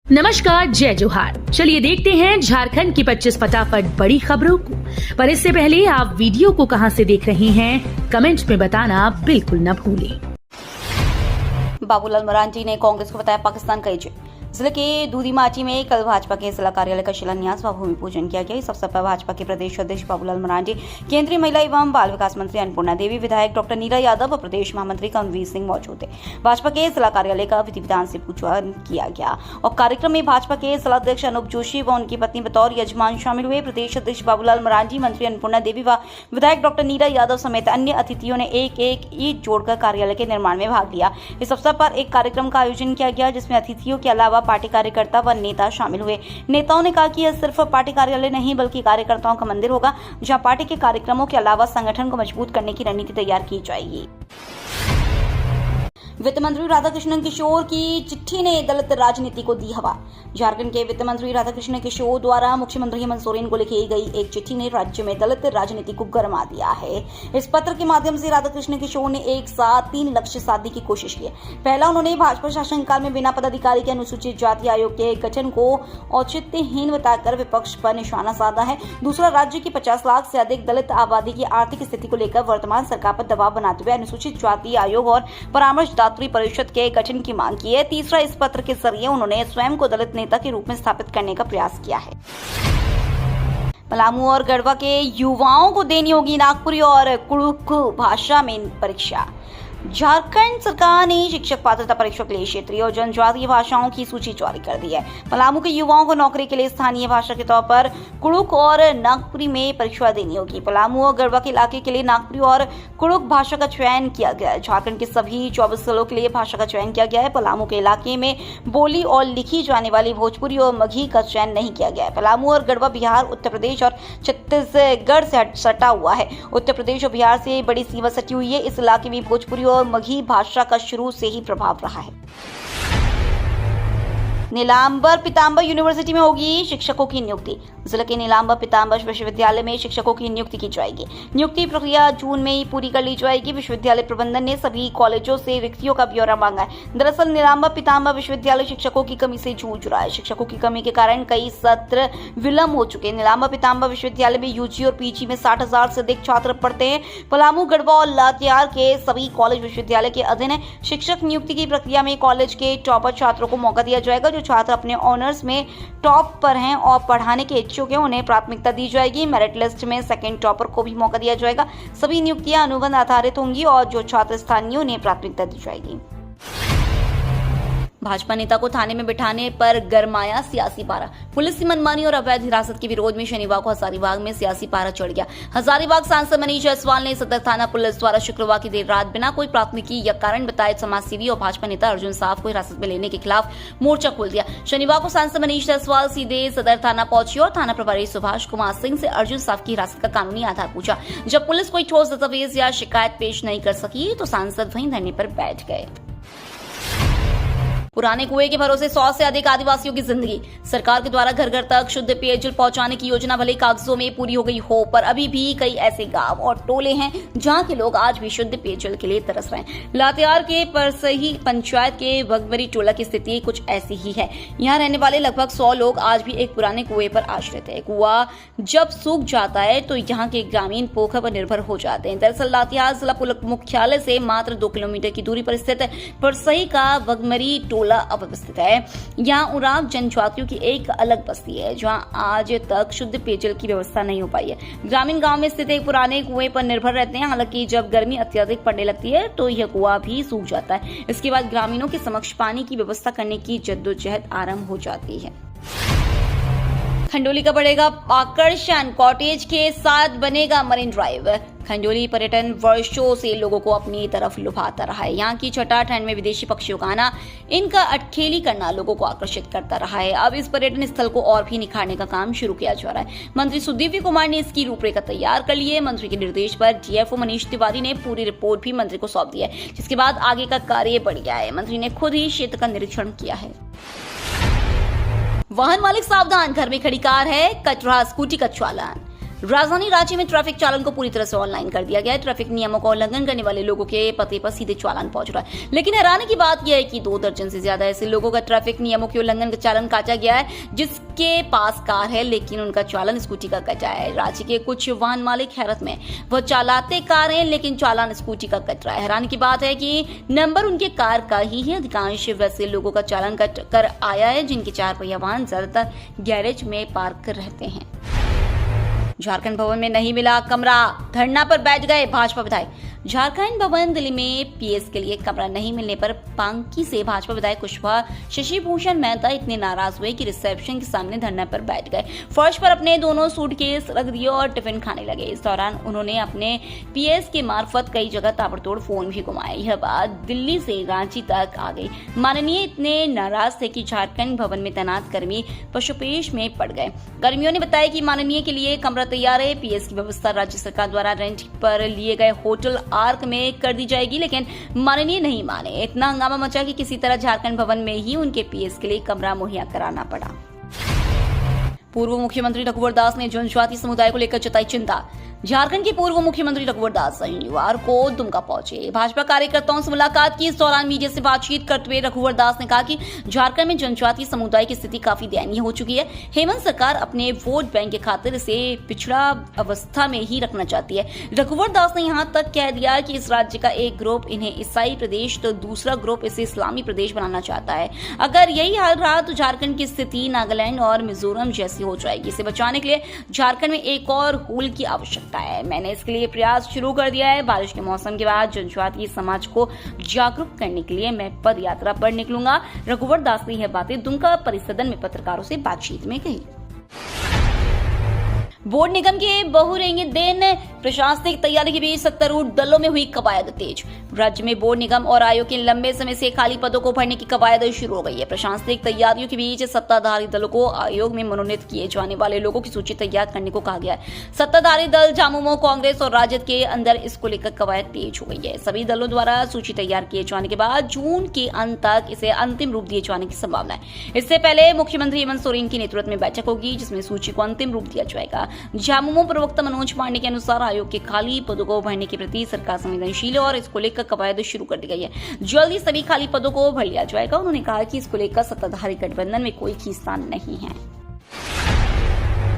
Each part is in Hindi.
नमस्कार, जय जोहार। चलिए देखते हैं झारखंड की 25 फटाफट बड़ी खबरों को। पर इससे पहले आप वीडियो को कहां से देख रहे हैं, कमेंट में बताना बिल्कुल न भूलें। बाबूलाल मरांडी ने कांग्रेस को बताया पाकिस्तान का एजेंट। जिले के दूधीमाटी में कल भाजपा के जिला कार्यालय का शिलान्यास व भूमि पूजन किया गया। इस अवसर पर भाजपा के प्रदेश अध्यक्ष बाबूलाल मरांडी, केंद्रीय महिला एवं बाल विकास मंत्री अन्नपूर्णा देवी, विधायक डॉक्टर नीरा यादव व प्रदेश महामंत्री कर्मवीर सिंह मौजूद थे। भाजपा के जिला कार्यालय का विधि विधान से पूजन किया गया और कार्यक्रम में भाजपा के जिला अध्यक्ष अनूप जोशी व उनकी पत्नी बतौर यजमान शामिल हुए। प्रदेश अध्यक्ष बाबूलाल मरांडी, मंत्री अन्नपूर्णा देवी व विधायक डॉक्टर नीरा यादव समेत अन्य अतिथियों ने एक एक ईंट जोड़कर कार्यालय के निर्माण में भाग लिया। इस अवसर पर एक कार्यक्रम का आयोजन किया गया जिसमें अतिथियों के अलावा पार्टी कार्यकर्ता व नेता शामिल हुए। नेताओं ने कहा कि यह सिर्फ पार्टी कार्यालय नहीं बल्कि कार्यकर्ताओं का मंदिर होगा, जहां पार्टी के कार्यक्रमों के अलावा संगठन को मजबूत करने की रणनीति तैयार की जाएगी। वित्त मंत्री राधाकृष्ण किशोर की चिट्ठी ने दलित राजनीति को दी हवा। झारखंड के वित्त मंत्री राधाकृष्ण किशोर द्वारा मुख्यमंत्री हेमंत सोरेन को लिखी गई एक चिट्ठी ने राज्य में दलित राजनीति को गरमा दिया है। इस पत्र के माध्यम से राधाकृष्ण किशोर ने एक साथ 3 लक्ष्य साधने की कोशिश की। पहला, उन्होंने भाजपा शासनकाल में बिना पदाधिकारी के अनुसूचित जाति आयोग के गठन को औचित्यहीन बताकर विपक्ष पर निशाना साधा है। दूसरा, राज्य की 50 लाख से अधिक दलित आबादी की आर्थिक स्थिति को लेकर वर्तमान सरकार पर दबाव बनाते हुए अनुसूचित जाति आयोग और परामर्श परिषद के गठन की मांग की है। तीसरा, इस पत्र के जरिए उन्होंने स्वयं को दलित नेता के रूप में स्थापित करने का प्रयास किया है। पलामू और गढ़वा के युवाओं को देनी होगी नागपुरी और कुड़ुख भाषा में परीक्षा। झारखंड सरकार ने शिक्षक पात्रता परीक्षा के लिए क्षेत्रीय और जनजातीय भाषाओं की सूची जारी कर दी है। पलामू के युवाओं को नौकरी के लिए स्थानीय भाषा के तौर पर कुड़ुख और नागपुरी में परीक्षा देनी होगी। पलामू और गढ़वा के इलाके के लिए नागपुरी और कुड़ुख भाषा का चयन किया गया है। झारखंड के सभी 24 जिलों के लिए भाषा का चयन किया गया है। पलामू के इलाके में बोली और लिखी जाने वाली भोजपुरी और मगही का चयन नहीं किया गया है। पलामू और गढ़वा बिहार, उत्तर प्रदेश और छत्तीसगढ़ से सटा हुआ है। उत्तर प्रदेश और बिहार से बड़ी सीमा सटी हुई है। इस इलाके में भोजपुरी और मगही भाषा का शुरू से ही प्रभाव रहा है। नीलांबर पीतांबर यूनिवर्सिटी में होगी शिक्षकों की नियुक्ति। जिले के नीलांबर पीतांबर विश्वविद्यालय में शिक्षकों की नियुक्ति की जाएगी। नियुक्ति प्रक्रिया जून में ही पूरी कर ली जाएगी। विश्वविद्यालय प्रबंधन ने सभी कॉलेजों से रिक्तियों का ब्यौरा मांगा है। दरअसल नीलांबर पीतांबर विश्वविद्यालय शिक्षकों की कमी से जूझ रहा है। शिक्षकों की कमी के कारण कई सत्र विलंब हो चुके हैं। नीलांबर पीतांबर विश्वविद्यालय में यूजी और पीजी में 60,000 से अधिक छात्र पढ़ते हैं। पलामू, गढ़वा और लातेहार के सभी कॉलेज विश्वविद्यालय के अधीन है। शिक्षक नियुक्ति की प्रक्रिया में कॉलेज के टॉपर छात्रों को मौका दिया जाएगा। जो छात्र अपने ऑनर्स में टॉप पर हैं और पढ़ाने के इच्छुक हैं, उन्हें प्राथमिकता दी जाएगी। मेरिट लिस्ट में सेकंड टॉपर को भी मौका दिया जाएगा। सभी नियुक्तियां अनुबंध आधारित होंगी और जो छात्र स्थानीय उन्हें प्राथमिकता दी जाएगी। भाजपा नेता को थाने में बिठाने पर गरमाया सियासी पारा। पुलिस की मनमानी और अवैध हिरासत के विरोध में शनिवार को हजारीबाग में सियासी पारा चढ़ गया। हजारीबाग सांसद मनीष जायसवाल ने सदर थाना पुलिस द्वारा शुक्रवार की देर रात बिना कोई प्राथमिकी या कारण बताए समाजसेवी और भाजपा नेता अर्जुन साफ को हिरासत में लेने के खिलाफ मोर्चा खोल दिया। शनिवार को सांसद मनीष जायसवाल सीधे सदर थाना पहुंचे और थाना प्रभारी सुभाष कुमार सिंह से अर्जुन साफ की हिरासत का कानूनी आधार पूछा। जब पुलिस कोई ठोस दस्तावेज या शिकायत पेश नहीं कर सकी तो सांसद वहीं धरने पर बैठ गए। पुराने कुएं के भरोसे 100 से अधिक आदिवासियों की जिंदगी। सरकार के द्वारा घर घर तक शुद्ध पेयजल पहुंचाने की योजना भले कागजों में पूरी हो गई हो, पर अभी भी कई ऐसे गांव और टोले हैं जहां के लोग आज भी शुद्ध पेयजल के लिए तरस रहे हैं। लातेहार के परसही पंचायत के वगवरी टोला की स्थिति कुछ ऐसी ही है। यहाँ रहने वाले लगभग 100 लोग आज भी एक पुराने कुएं पर आश्रित है। कुआं जब सूख जाता है तो यहाँ के ग्रामीण पोखर पर निर्भर हो जाते हैं। दरअसल लातेहार जिला मुख्यालय से मात्र 2 किलोमीटर की दूरी पर स्थित परसही का वगवरी टोला अवस्थित है। यहाँ उराव जनजातियों की एक अलग बस्ती है जहाँ आज तक शुद्ध पेयजल की व्यवस्था नहीं हो पाई है। ग्रामीण गांव में स्थित एक पुराने कुएं पर निर्भर रहते हैं। हालांकि जब गर्मी अत्यधिक पड़ने लगती है तो यह कुआं भी सूख जाता है। इसके बाद ग्रामीणों के समक्ष पानी की व्यवस्था करने की जद्दोजहद आरंभ हो जाती है। खंडोली का बढ़ेगा आकर्षण, कॉटेज के साथ बनेगा मरीन ड्राइव। खंडोली पर्यटन वर्षों से लोगों को अपनी तरफ लुभाता रहा है। यहाँ की छठा ठंड में विदेशी पक्षियों का आना, इनका अटखेली करना लोगों को आकर्षित करता रहा है। अब इस पर्यटन स्थल को और भी निखारने का काम शुरू किया जा रहा है। मंत्री सुदीव्य कुमार ने इसकी रूपरेखा तैयार कर ली है। मंत्री के निर्देश पर डीएफओ मनीष तिवारी ने पूरी रिपोर्ट भी मंत्री को सौंप दी है, जिसके बाद आगे का कार्य बढ़ गया है। मंत्री ने खुद ही क्षेत्र का निरीक्षण किया है। वाहन मालिक सावधान, घर में खड़ी कार है, कट रहा स्कूटी का चालान। राजधानी रांची में ट्रैफिक चालन को पूरी तरह से ऑनलाइन कर दिया गया है। ट्रैफिक नियमों का उल्लंघन करने वाले लोगों के पते पर सीधे चालान पहुंच रहा है। लेकिन हैरानी की बात यह है कि 2 दर्जन से ज्यादा ऐसे लोगों का ट्रैफिक नियमों के उल्लंघन का चालान काटा गया है, जिसके पास कार है लेकिन उनका चालान स्कूटी का कटा है। रांची के कुछ वाहन मालिक हैरत में, वो चलाते कार है लेकिन चालान स्कूटी का कट रहा है। हैरानी की बात है कि नंबर उनके कार का ही है। अधिकांश वैसे लोगों का चालान कट कर आया है जिनके 4 पहिया वाहन ज्यादातर गैरेज में पार्क रहते हैं। झारखंड भवन में नहीं मिला कमरा, धरना पर बैठ गए भाजपा विधायक। झारखंड भवन दिल्ली में पीएस के लिए कमरा नहीं मिलने पर पांकी से भाजपा विधायक कुशवाहा शशि भूषण मेहता इतने नाराज हुए कि रिसेप्शन के सामने धरना पर बैठ गए। फर्श पर अपने दोनों सूटकेस रख दिए और टिफिन खाने लगे। इस दौरान उन्होंने अपने पीएस के मार्फत कई जगह ताबड़तोड़ फोन भी घुमाए। यह बात दिल्ली से रांची तक आ गई। माननीय इतने नाराज थे कि झारखंड भवन में तैनात कर्मी पशुपेश में पड़ गए। कर्मियों ने बताया कि माननीय के लिए कमरा तैयार है। पीएस की व्यवस्था राज्य सरकार द्वारा रेंट पर लिए गए होटल आर्क में कर दी जाएगी, लेकिन माननीय नहीं माने। इतना हंगामा मचा कि किसी तरह झारखंड भवन में ही उनके पीएस के लिए कमरा मुहैया कराना पड़ा। पूर्व मुख्यमंत्री रघुवर दास ने जनजातीय समुदाय को लेकर जताई चिंता। झारखंड के पूर्व मुख्यमंत्री रघुवर दास शनिवार को दुमका पहुंचे। भाजपा कार्यकर्ताओं से मुलाकात की। इस दौरान मीडिया से बातचीत करते हुए रघुवर दास ने कहा कि झारखंड में जनजातीय समुदाय की स्थिति काफी दयनीय हो चुकी है। हेमंत सरकार अपने वोट बैंक के खातिर इसे पिछड़ा अवस्था में ही रखना चाहती है। रघुवर दास ने यहां तक कह दिया कि इस राज्य का एक ग्रुप इन्हें ईसाई प्रदेश तो दूसरा ग्रुप इसे इस्लामी प्रदेश बनाना चाहता है। अगर यही हाल रहा तो झारखंड की स्थिति नागालैंड और मिजोरम जैसी हो जाएगी। इसे बचाने के लिए झारखंड में एक और होल की आवश्यकता है। मैंने इसके लिए प्रयास शुरू कर दिया है। बारिश के मौसम के बाद जनजातीय समाज को जागरूक करने के लिए मैं पद यात्रा पर निकलूंगा। रघुवर दास ने यह बातें दुमका परिसदन में पत्रकारों से बातचीत में कही। बोर्ड निगम के बहुरेंगे दिन प्रशासनिक तैयारी के बीच सत्तारूढ़ दलों में हुई कवायद तेज। राज्य में बोर्ड निगम और आयोग के लंबे समय से खाली पदों को भरने की कवायद शुरू हो गई है। प्रशासनिक तैयारियों के बीच सत्ताधारी दलों को आयोग में मनोनीत किए जाने वाले लोगों की सूची तैयार करने को कहा गया है। सत्ताधारी दल झामुमो, कांग्रेस और राजद के अंदर इसको लेकर कवायद तेज हो गई है। सभी दलों द्वारा सूची तैयार किए जाने के बाद जून के अंत तक इसे अंतिम रूप दिए जाने की संभावना है। इससे पहले मुख्यमंत्री हेमंत सोरेन की नेतृत्व में बैठक होगी जिसमें सूची को अंतिम रूप दिया जाएगा। झामुमो प्रवक्ता मनोज पांडे के अनुसार आयोग के खाली पदों को भरने के प्रति सरकार संवेदनशील है और इसको लेकर कवायद शुरू कर दी गई है। जल्दी सभी खाली पदों को भर लिया जाएगा। उन्होंने कहा कि इसको लेकर सत्ताधारी गठबंधन में कोई खींचतान नहीं है।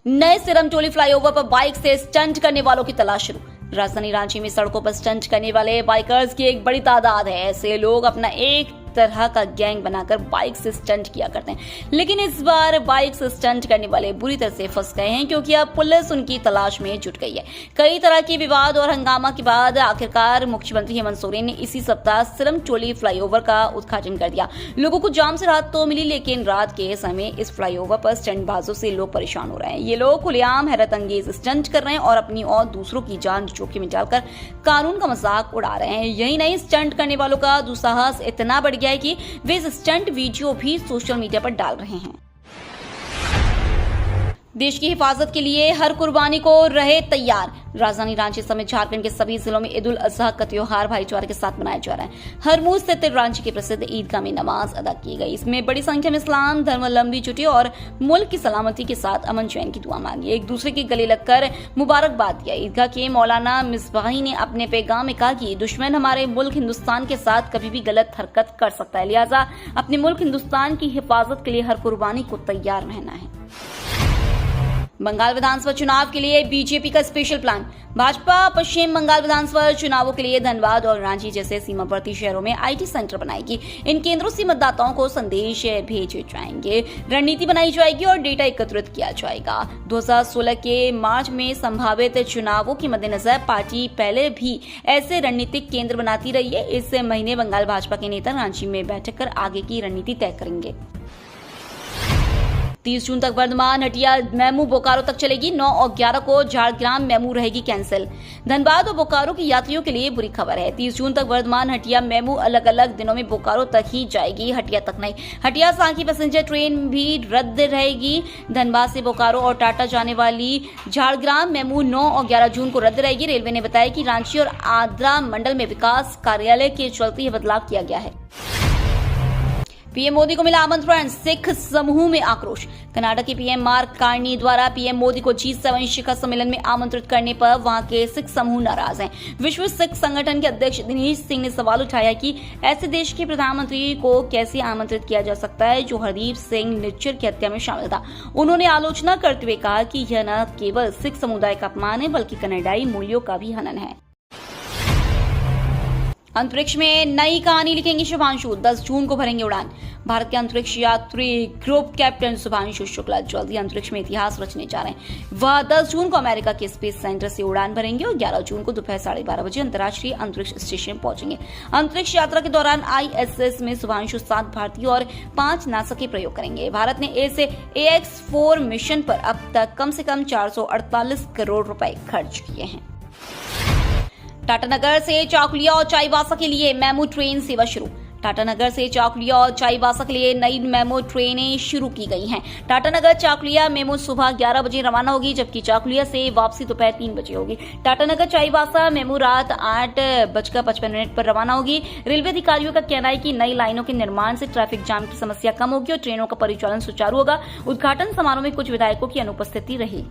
नए सिरमचोली फ्लाईओवर पर बाइक से स्टंट करने वालों की तलाश शुरू। राजधानी रांची में सड़कों पर स्टंट करने वाले बाइकर्स की एक बड़ी तादाद है। ऐसे लोग अपना एक तरह का गैंग बनाकर बाइक से स्टंट किया करते हैं, लेकिन इस बार बाइक से स्टंट करने वाले बुरी तरह से फंस गए हैं क्योंकि अब पुलिस उनकी तलाश में जुट गई है। कई तरह के विवाद और हंगामा के बाद आखिरकार मुख्यमंत्री हेमंत सोरेन ने इसी सप्ताह सिरमचोली फ्लाईओवर का उद्घाटन कर दिया। लोगों को जाम से राहत तो मिली, लेकिन रात के समय इस फ्लाईओवर पर स्टंटबाजों से लोग परेशान हो रहे हैं। ये लोग खुलेआम हैरत अंगेज स्टंट कर रहे हैं और अपनी और दूसरों की जान जोखिम में डालकर कानून का मजाक उड़ा रहे हैं। यही नहीं, स्टंट करने वालों का दुस्साहस इतना बढ़ गया है कि वे इस स्टंट वीडियो भी सोशल मीडिया पर डाल रहे हैं। देश की हिफाजत के लिए हर कुर्बानी को रहे तैयार। राजधानी रांची समेत झारखंड के सभी जिलों में ईद उल अजहा का त्योहार भाईचारे के साथ मनाया जा रहा है। हरमू स्थित रांची के प्रसिद्ध ईदगाह में नमाज अदा की गई। इसमें बड़ी संख्या में इस्लाम धर्मावलंबी जुटे और मुल्क की सलामती के साथ अमन चैन की दुआ मांगी। एक दूसरे के गले लगकर मुबारकबाद दिया। ईदगाह के मौलाना मिसबाही ने अपने पैगाम में कहा कि दुश्मन हमारे मुल्क हिंदुस्तान के साथ कभी भी गलत हरकत कर सकता है, लिहाजा अपने मुल्क हिंदुस्तान की हिफाजत के लिए हर कुर्बानी को तैयार रहना है। बंगाल विधानसभा चुनाव के लिए बीजेपी का स्पेशल प्लान। भाजपा पश्चिम बंगाल विधानसभा चुनावों के लिए धनबाद और रांची जैसे सीमावर्ती शहरों में आईटी सेंटर बनाएगी। इन केंद्रों से मतदाताओं को संदेश भेजे जाएंगे, रणनीति बनाई जाएगी और डेटा एकत्रित किया जाएगा। 2016 के मार्च में संभावित चुनावों के मद्देनजर पार्टी पहले भी ऐसे रणनीतिक केंद्र बनाती रही है। इस महीने बंगाल भाजपा के नेता रांची में बैठक कर आगे की रणनीति तय करेंगे। 30 जून तक वर्धमान हटिया मेमू बोकारो तक चलेगी। 9 और 11 को झारग्राम मेमू रहेगी कैंसिल। धनबाद और बोकारो के यात्रियों के लिए बुरी खबर है। 30 जून तक वर्धमान हटिया मेमू अलग अलग दिनों में बोकारो तक ही जाएगी, हटिया तक नहीं। हटिया सांकी पैसेंजर ट्रेन भी रद्द रहेगी। धनबाद से बोकारो और टाटा जाने वाली झारग्राम मेमू 9 और 11 जून को रद्द रहेगी। रेलवे ने बताया कि रांची और आद्रा मंडल में विकास कार्यालय के चलते यह बदलाव किया गया है। पीएम मोदी को मिला आमंत्रण, सिख समूह में आक्रोश। कर्नाटक के पीएम मार्क कार्नी द्वारा पीएम मोदी को G7 शिखर सम्मेलन में आमंत्रित करने पर वहां के सिख समूह नाराज हैं। विश्व सिख संगठन के अध्यक्ष दिनेश सिंह ने सवाल उठाया कि ऐसे देश के प्रधानमंत्री को कैसे आमंत्रित किया जा सकता है जो हरदीप सिंह निज्जर की हत्या में शामिल था। उन्होंने आलोचना करते हुए कहा कि यह न केवल सिख समुदाय का अपमान है बल्कि कनाडाई मूल्यों का भी हनन है। अंतरिक्ष में नई कहानी लिखेंगे शुभांशु, 10 जून को भरेंगे उड़ान। भारत के अंतरिक्ष यात्री ग्रुप कैप्टन शुभांशु शुक्ला जल्द ही अंतरिक्ष में इतिहास रचने जा रहे हैं। वह 10 जून को अमेरिका के स्पेस सेंटर से उड़ान भरेंगे और 11 जून को दोपहर 12:30 बजे अंतर्राष्ट्रीय अंतरिक्ष स्टेशन पहुंचेंगे। अंतरिक्ष यात्रा के दौरान ISS में शुभांशु 7 भारतीय और 5 नासा के प्रयोग करेंगे। भारत ने A से AX4 मिशन पर अब तक कम से कम 448 करोड़ रुपए खर्च किए हैं। टाटानगर से चाकुलिया और चाईबासा के लिए मेमू ट्रेन सेवा शुरू। टाटानगर से चाकुलिया और चाईबासा के लिए नई मेमू ट्रेनें शुरू की गई हैं। टाटानगर चाकुलिया मेमू सुबह 11 बजे रवाना होगी, जबकि चाकुलिया से वापसी दोपहर 3 बजे होगी। टाटानगर चाईबासा मेमू रात 8:55 पर रवाना होगी। रेलवे अधिकारियों का कहना है कि नई लाइनों के निर्माण से ट्रैफिक जाम की समस्या कम होगी और ट्रेनों का परिचालन सुचारू होगा। उद्घाटन समारोह में कुछ विधायकों की अनुपस्थिति रही।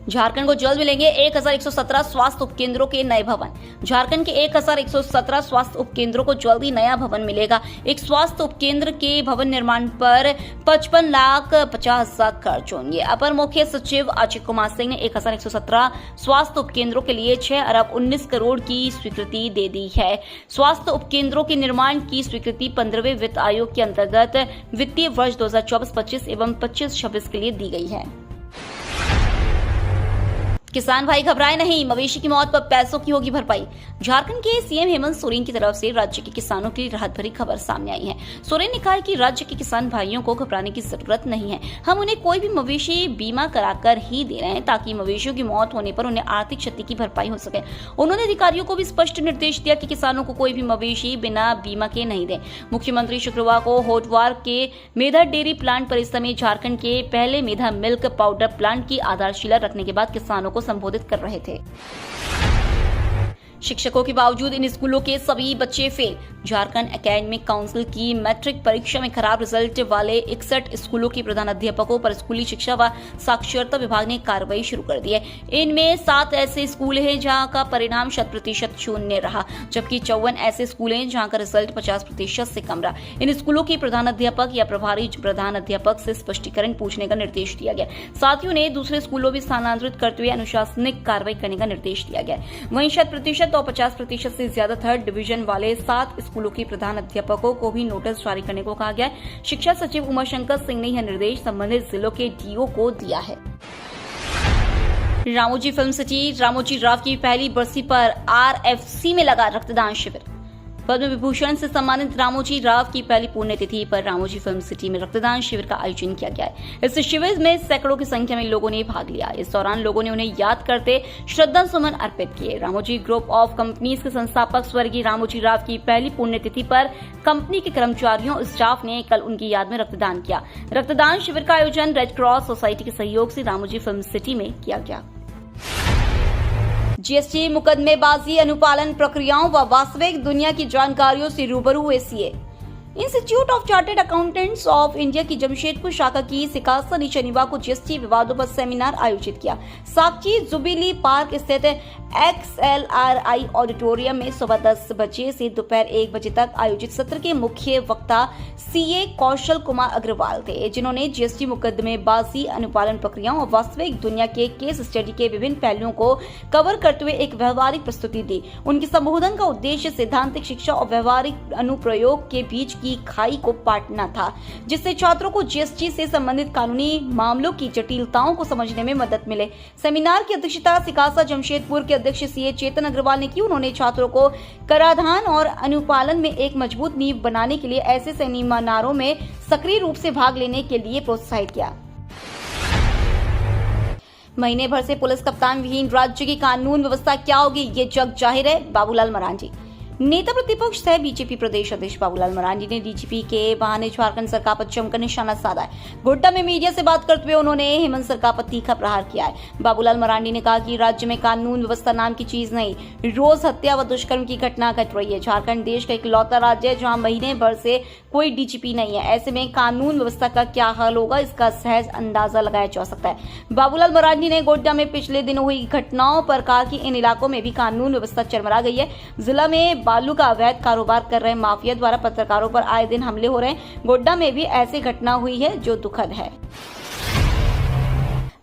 झारखंड को जल्द मिलेंगे 1117 स्वास्थ्य उपकेंद्रों के नए भवन। झारखंड के 1117 स्वास्थ्य उपकेंद्रों को जल्द ही नया भवन मिलेगा। एक स्वास्थ्य उपकेंद्र के भवन निर्माण पर 55,50,000 खर्च होंगे। अपर मुख्य सचिव अजय कुमार सिंह ने 1117 स्वास्थ्य उपकेंद्रों के लिए 6 अरब 19 करोड़ की स्वीकृति दे दी है। स्वास्थ्य उपकेंद्रों के निर्माण की स्वीकृति 15वें वित्त आयोग के अंतर्गत वित्तीय वर्ष 2024-25 एवं 25-26 के लिए दी गई है। किसान भाई घबराए नहीं, मवेशी की मौत पर पैसों की होगी भरपाई। झारखंड के सीएम हेमंत सोरेन की तरफ से राज्य के किसानों के लिए राहत भरी खबर सामने आई है। सोरेन ने कहा कि राज्य के किसान भाइयों को घबराने की जरूरत नहीं है। हम उन्हें कोई भी मवेशी बीमा कराकर ही दे रहे हैं ताकि मवेशियों की मौत होने पर उन्हें आर्थिक क्षति की भरपाई हो सके। उन्होंने अधिकारियों को भी स्पष्ट निर्देश दिया कि किसानों को कोई भी मवेशी बिना बीमा के नहीं दें। मुख्यमंत्री शुक्रवार को होटवार के मेधा डेयरी प्लांट परिसर में झारखंड के पहले मेधा मिल्क पाउडर प्लांट की आधारशिला रखने के बाद किसानों को संबोधित कर रहे थे। शिक्षकों के बावजूद इन स्कूलों के सभी बच्चे फेल। झारखंड एकेडमिक काउंसिल की मैट्रिक परीक्षा में खराब रिजल्ट वाले 61 स्कूलों के प्रधानाध्यापकों पर स्कूली शिक्षा व साक्षरता विभाग ने कार्रवाई शुरू कर दी है। इनमें 7 ऐसे स्कूल हैं जहां का परिणाम 100% शून्य रहा, जबकि 54 ऐसे स्कूल हैं जहां का रिजल्ट 50% से कम रहा। इन स्कूलों के प्रधानाध्यापक या प्रभारी प्रधानाध्यापक से स्पष्टीकरण पूछने का निर्देश दिया गया। साथ ही उन्हें दूसरे स्कूलों में स्थानांतरित करते हुए अनुशासनिक कार्रवाई करने का निर्देश दिया गया। वहीं 100% और 50% से ज्यादा 3rd डिवीजन वाले 7 स्कूलों के प्रधान अध्यापकों को भी नोटिस जारी करने को कहा गया है। शिक्षा सचिव उमाशंकर सिंह ने यह निर्देश संबंधित जिलों के डीओ को दिया है। रामोजी फिल्म सिटी रामोजी राव की पहली बरसी पर RFC में लगा रक्तदान शिविर। पद्म विभूषण से सम्मानित रामोजी राव की पहली पुण्यतिथि पर रामोजी फिल्म सिटी में रक्तदान शिविर का आयोजन किया गया है। इस शिविर में सैकड़ों की संख्या में लोगों ने भाग लिया। इस दौरान लोगों ने उन्हें याद करते श्रद्धा सुमन अर्पित किए। रामोजी ग्रुप ऑफ कंपनीज के संस्थापक स्वर्गीय रामोजी राव की पहली पुण्यतिथि पर कंपनी के कर्मचारियों स्टाफ ने कल उनकी याद में रक्तदान किया। रक्तदान शिविर का आयोजन रेड क्रॉस सोसाइटी के सहयोग से रामोजी फिल्म सिटी में किया गया। जीएसटी मुकदमेबाजी अनुपालन प्रक्रियाओं व वास्तविक दुनिया की जानकारियों से रूबरू हुए CA. Institute of chartered accountants of India की जमशेदपुर शाखा की सिकासा ने शनिवार को जीएसटी विवादों पर सेमिनार आयोजित किया। साक्षी जुबिली पार्क स्थित XLRI ऑडिटोरियम में सुबह 10 बजे से दोपहर 1 बजे तक आयोजित सत्र के मुख्य वक्ता सीए कौशल कुमार अग्रवाल थे, जिन्होंने जीएसटी मुकदमेबाजी अनुपालन प्रक्रियाओं और वास्तविक दुनिया के केस स्टडी के विभिन्न पहलुओं को कवर करते हुए एक व्यवहारिक प्रस्तुति दी। उनके संबोधन का उद्देश्य सैद्धांतिक शिक्षा और व्यवहारिक अनुप्रयोग के बीच की खाई को पाटना था, जिससे छात्रों को जीएसटी से संबंधित कानूनी मामलों की जटिलताओं को समझने में मदद मिले। सेमिनार की अध्यक्षता सिकासा जमशेदपुर के अध्यक्ष सीए चेतन अग्रवाल ने की। उन्होंने छात्रों को कराधान और अनुपालन में एक मजबूत नींव बनाने के लिए ऐसे सेमिनारों में सक्रिय रूप से भाग लेने के लिए प्रोत्साहित किया। महीने भर से पुलिस कप्तान विहीन राज्य की कानून व्यवस्था क्या होगी, ये जग जाहिर है। बाबूलाल मरांडी। नेता प्रतिपक्ष सह बीजेपी प्रदेश अध्यक्ष बाबूलाल मरांडी ने डीजीपी के बहाने झारखंड सरकार पर जमकर निशाना साधा है। गोड्डा में मीडिया से बात करते हुए उन्होंने हेमंत सरकार पर तीखा प्रहार किया है। बाबूलाल मरांडी ने कहा कि राज्य में कानून व्यवस्था नाम की चीज नहीं, रोज हत्या व दुष्कर्म की घटना घट रही है। झारखंड देश का इकलौता राज्य है जहां महीने भर से कोई डीजीपी नहीं है। ऐसे में कानून व्यवस्था का क्या हाल होगा, इसका सहज अंदाजा लगाया जा सकता है। बाबूलाल मरांडी ने गोड्डा में पिछले दिनों हुई घटनाओं पर कहा कि इन इलाकों में भी कानून व्यवस्था चरमरा गई है। जिला में बालू का अवैध कारोबार कर रहे माफिया द्वारा पत्रकारों पर आए दिन हमले हो रहे हैं। गोड्डा में भी ऐसी घटना हुई है जो दुखद है।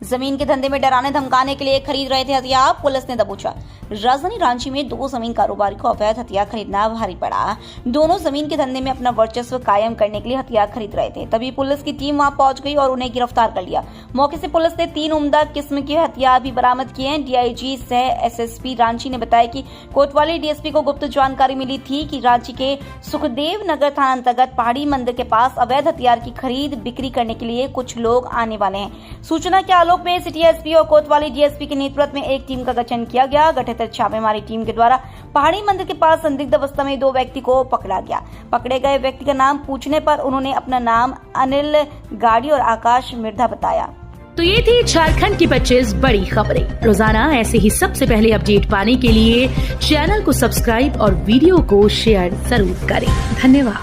जमीन के धंधे में डराने धमकाने के लिए खरीद रहे थे हथियार, पुलिस ने दबोचा। राजधानी रांची में 2 जमीन कारोबारी को अवैध हथियार खरीदना भारी पड़ा। दोनों जमीन के धंधे में अपना वर्चस्व कायम करने के लिए हथियार खरीद रहे थे। तभी पुलिस की टीम वहां पहुंच गई और उन्हें गिरफ्तार कर लिया। मौके से पुलिस ने 3 उम्दा किस्म के हथियार भी बरामद किए हैं। डीआईजी सह एसएसपी रांची ने बताया कि कोतवाली डीएसपी को गुप्त जानकारी मिली थी कि रांची के सुखदेव नगर थाना अंतर्गत पहाड़ी मंदिर के पास अवैध हथियार की खरीद बिक्री करने के लिए कुछ लोग आने वाले हैं। सूचना के आलोक में सिटी एसपी और कोतवाली डीएसपी के नेतृत्व में एक टीम का गठन किया गया। गठित छापेमारी टीम के द्वारा पहाड़ी मंदिर के पास संदिग्ध अवस्था में 2 व्यक्ति को पकड़ा गया। पकड़े गए व्यक्ति का नाम पूछने पर उन्होंने अपना नाम अनिल गाड़ी और आकाश मिर्धा बताया। तो ये थी झारखंड की 25 बड़ी खबरें। रोजाना ऐसे ही सबसे पहले अपडेट पाने के लिए चैनल को सब्सक्राइब और वीडियो को शेयर जरूर करें। धन्यवाद।